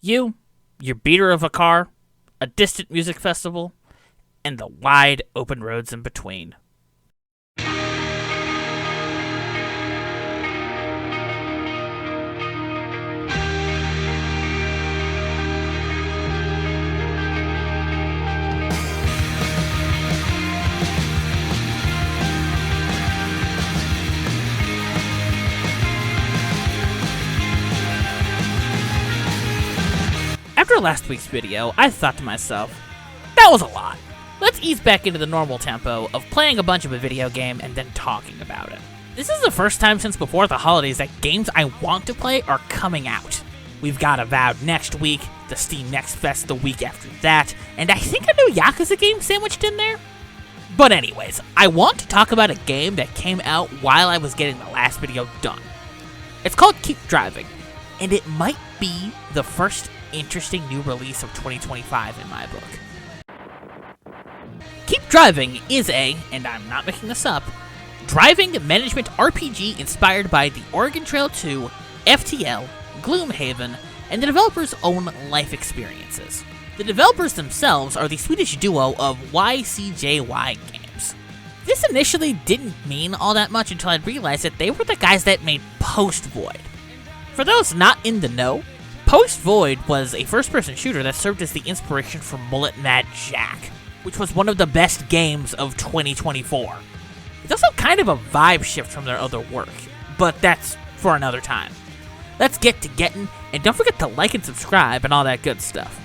You, your beater of a car, a distant music festival, and the wide open roads in between. After last week's video, I thought to myself, that was a lot. Let's ease back into the normal tempo of playing a bunch of a video game and then talking about it. This is the first time since before the holidays that games I want to play are coming out. We've got Avowed next week, the Steam Next Fest the week after that, and I think a new Yakuza game sandwiched in there. But anyways, I want to talk about a game that came out while I was getting the last video done. It's called Keep Driving, and it might be the first interesting new release of 2025 in my book. Keep Driving is and I'm not making this up, driving management RPG inspired by the Oregon Trail 2, FTL, Gloomhaven, and the developer's own life experiences. The developers themselves are the Swedish duo of YCJY Games. This initially didn't mean all that much until I realized that they were the guys that made Post Void. For those not in the know, Post Void was a first-person shooter that served as the inspiration for Mullet Mad Jack, which was one of the best games of 2024. It's also kind of a vibe shift from their other work, but that's for another time. Let's get to getting, and don't forget to like and subscribe and all that good stuff.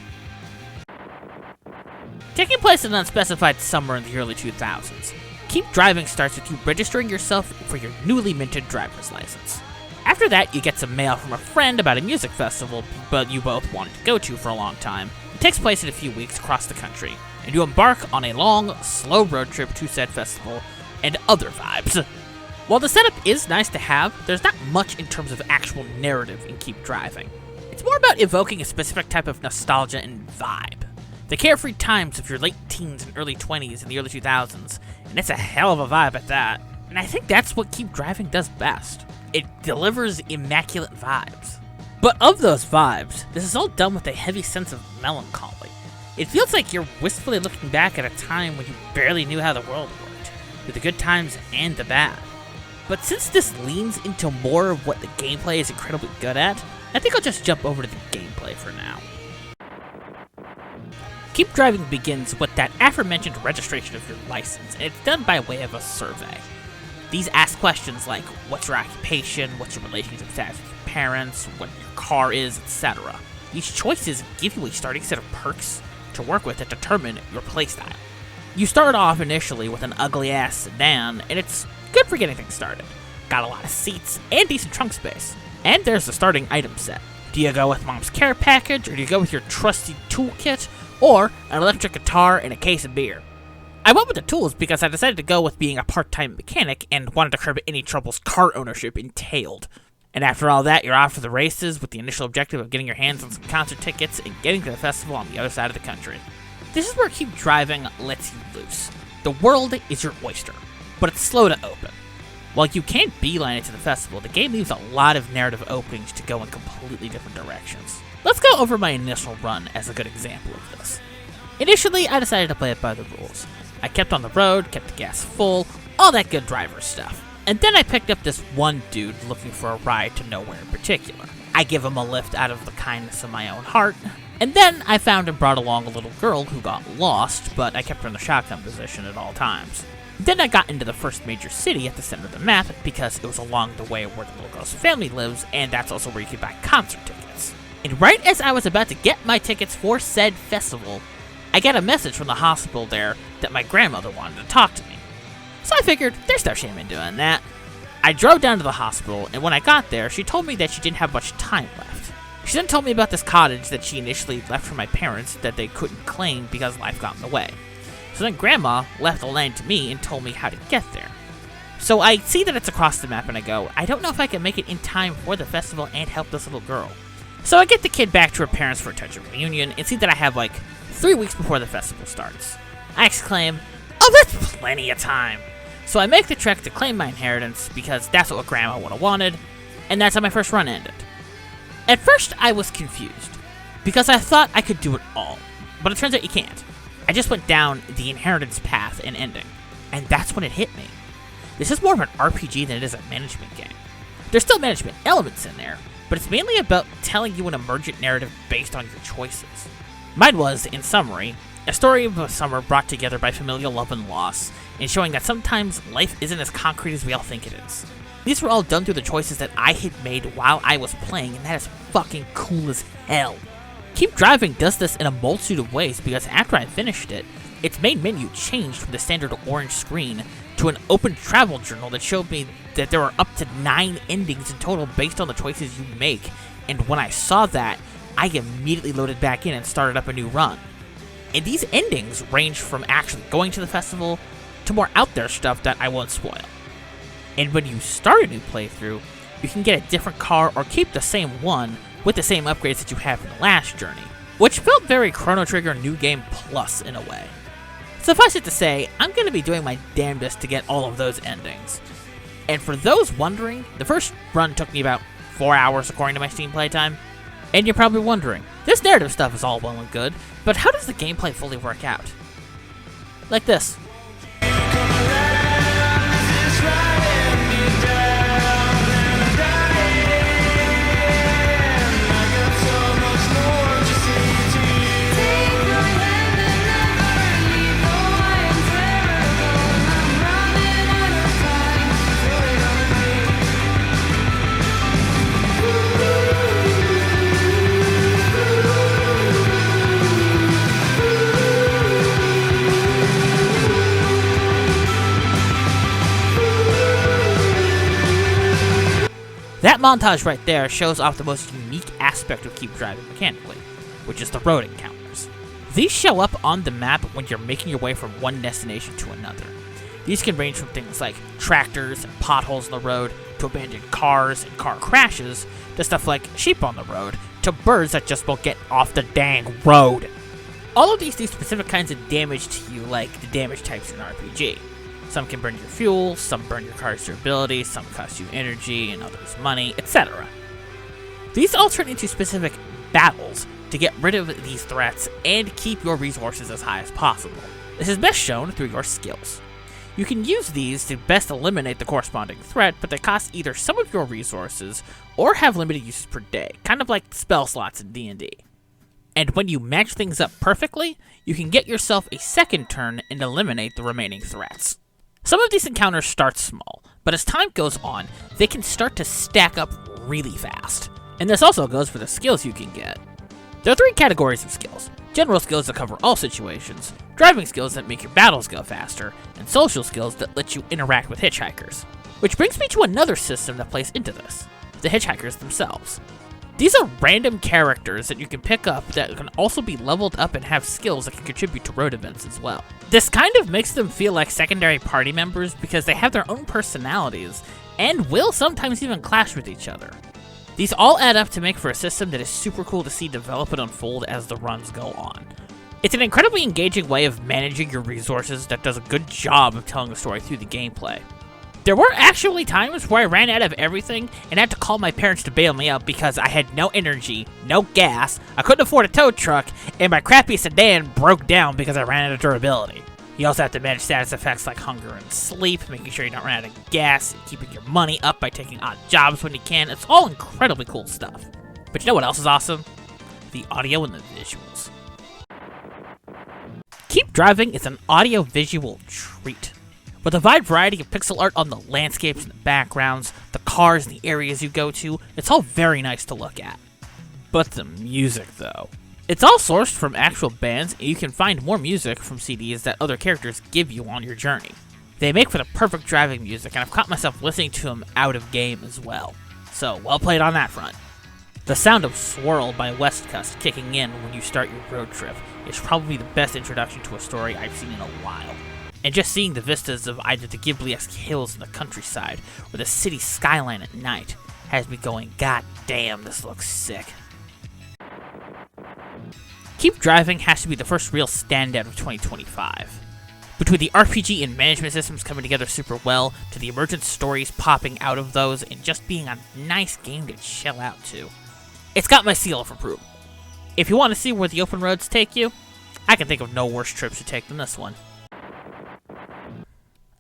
Taking place in an unspecified summer in the early 2000s, Keep Driving starts with you registering yourself for your newly minted driver's license. After that, you get some mail from a friend about a music festival but you both wanted to go to for a long time. It takes place in a few weeks across the country, and you embark on a long, slow road trip to said festival and other vibes. While the setup is nice to have, there's not much in terms of actual narrative in Keep Driving. It's more about evoking a specific type of nostalgia and vibe. The carefree times of your late teens and early 20s in the early 2000s, and it's a hell of a vibe at that. And I think that's what Keep Driving does best. It delivers immaculate vibes. But of those vibes, this is all done with a heavy sense of melancholy. It feels like you're wistfully looking back at a time when you barely knew how the world worked, with the good times and the bad. But since this leans into more of what the gameplay is incredibly good at, I think I'll just jump over to the gameplay for now. Keep Driving begins with that aforementioned registration of your license, and it's done by way of a survey. These ask questions like, what's your occupation, what's your relationship status with your parents, what your car is, etc. These choices give you a starting set of perks to work with that determine your playstyle. You start off initially with an ugly-ass sedan, and it's good for getting things started. Got a lot of seats and decent trunk space. And there's the starting item set. Do you go with Mom's Care Package, or do you go with your trusty toolkit, or an electric guitar and a case of beer? I went with the tools because I decided to go with being a part-time mechanic and wanted to curb any troubles car ownership entailed. And after all that, you're off to the races with the initial objective of getting your hands on some concert tickets and getting to the festival on the other side of the country. This is where Keep Driving lets you loose. The world is your oyster, but it's slow to open. While you can't beeline it to the festival, the game leaves a lot of narrative openings to go in completely different directions. Let's go over my initial run as a good example of this. Initially, I decided to play it by the rules. I kept on the road, kept the gas full, all that good driver stuff. And then I picked up this one dude looking for a ride to nowhere in particular. I give him a lift out of the kindness of my own heart, and then I found and brought along a little girl who got lost, but I kept her in the shotgun position at all times. Then I got into the first major city at the center of the map because it was along the way where the little girl's family lives, and that's also where you can buy concert tickets. And right as I was about to get my tickets for said festival, I got a message from the hospital there that my grandmother wanted to talk to me. So I figured, there's no shame in doing that. I drove down to the hospital, and when I got there, she told me that she didn't have much time left. She then told me about this cottage that she initially left for my parents that they couldn't claim because life got in the way. So then Grandma left the land to me and told me how to get there. So I see that it's across the map and I go, I don't know if I can make it in time for the festival and help this little girl. So I get the kid back to her parents for a touch of reunion and see that I have like 3 weeks before the festival starts. I exclaim, oh, that's plenty of time. So I make the trek to claim my inheritance because that's what Grandma would have wanted, and that's how my first run ended. At first, I was confused. because I thought I could do it all, but it turns out you can't. I just went down the inheritance path and ending, and that's when it hit me. This is more of an RPG than it is a management game. There's still management elements in there, but it's mainly about telling you an emergent narrative based on your choices. Mine was, in summary, a story of a summer brought together by familial love and loss, and showing that sometimes life isn't as concrete as we all think it is. These were all done through the choices that I had made while I was playing, and that is fucking cool as hell. Keep Driving does this in a multitude of ways because after I finished it, its main menu changed from the standard orange screen to an open travel journal that showed me that there are up to 9 endings in total based on the choices you make, and when I saw that, I immediately loaded back in and started up a new run. And these endings range from actually going to the festival to more out there stuff that I won't spoil. And when you start a new playthrough, you can get a different car or keep the same one with the same upgrades that you have in the last journey, which felt very Chrono Trigger New Game Plus in a way. Suffice it to say, I'm going to be doing my damnedest to get all of those endings. And for those wondering, the first run took me about 4 hours according to my Steam playtime. And you're probably wondering, this narrative stuff is all well and good, but how does the gameplay fully work out? Like this. That montage right there shows off the most unique aspect of Keep Driving mechanically, which is the road encounters. These show up on the map when you're making your way from one destination to another. These can range from things like tractors and potholes in the road, to abandoned cars and car crashes, to stuff like sheep on the road, to birds that just won't get off the dang road. All of these do specific kinds of damage to you, like the damage types in an RPG. Some can burn your fuel, some burn your car's durability, some cost you energy and others money, etc. These all turn into specific battles to get rid of these threats and keep your resources as high as possible. This is best shown through your skills. You can use these to best eliminate the corresponding threat, but they cost either some of your resources or have limited uses per day, kind of like spell slots in D&D. And when you match things up perfectly, you can get yourself a second turn and eliminate the remaining threats. Some of these encounters start small, but as time goes on, they can start to stack up really fast. And this also goes for the skills you can get. There are 3 categories of skills: general skills that cover all situations, driving skills that make your battles go faster, and social skills that let you interact with hitchhikers. Which brings me to another system that plays into this: the hitchhikers themselves. These are random characters that you can pick up that can also be leveled up and have skills that can contribute to road events as well. This kind of makes them feel like secondary party members because they have their own personalities and will sometimes even clash with each other. These all add up to make for a system that is super cool to see develop and unfold as the runs go on. It's an incredibly engaging way of managing your resources that does a good job of telling the story through the gameplay. There were actually times where I ran out of everything and had to call my parents to bail me out because I had no energy, no gas, I couldn't afford a tow truck, and my crappy sedan broke down because I ran out of durability. You also have to manage status effects like hunger and sleep, making sure you don't run out of gas, and keeping your money up by taking odd jobs when you can. It's all incredibly cool stuff. But you know what else is awesome? The audio and the visuals. Keep Driving is an audio-visual treat. With a wide variety of pixel art on the landscapes and the backgrounds, the cars and the areas you go to, it's all very nice to look at. But the music, though. It's all sourced from actual bands, and you can find more music from CDs that other characters give you on your journey. They make for the perfect driving music, and I've caught myself listening to them out of game as well. So, well played on that front. The sound of Swirl by Westkust kicking in when you start your road trip is probably the best introduction to a story I've seen in a while. And just seeing the vistas of either the Ghibli-esque hills in the countryside or the city skyline at night has me going, God damn, this looks sick. Keep Driving has to be the first real standout of 2025. Between the RPG and management systems coming together super well, to the emergent stories popping out of those, and just being a nice game to chill out to, it's got my seal of approval. if you want to see where the open roads take you, I can think of no worse trips to take than this one.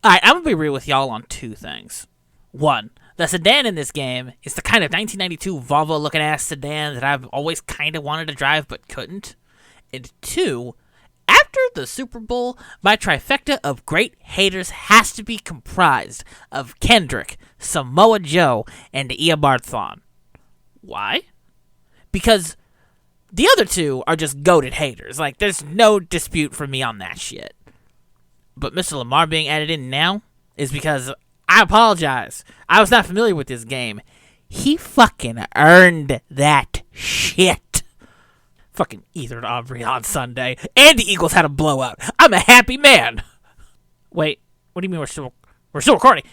Alright, I'm gonna be real with y'all on two things. One, the sedan in this game is the kind of 1992 Volvo-looking ass sedan that I've always kind of wanted to drive but couldn't. And two, after the Super Bowl, my trifecta of great haters has to be comprised of Kendrick, Samoa Joe, and Eobard. Why? Because the other two are just goated haters. Like, there's no dispute for me on that shit. But Mr. Lamar being added in now is because, I apologize, I was not familiar with this game. He fucking earned that shit. Fucking Ethan Aubrey on Sunday, and the Eagles had a blowout. I'm a happy man. Wait, what do you mean we're still recording?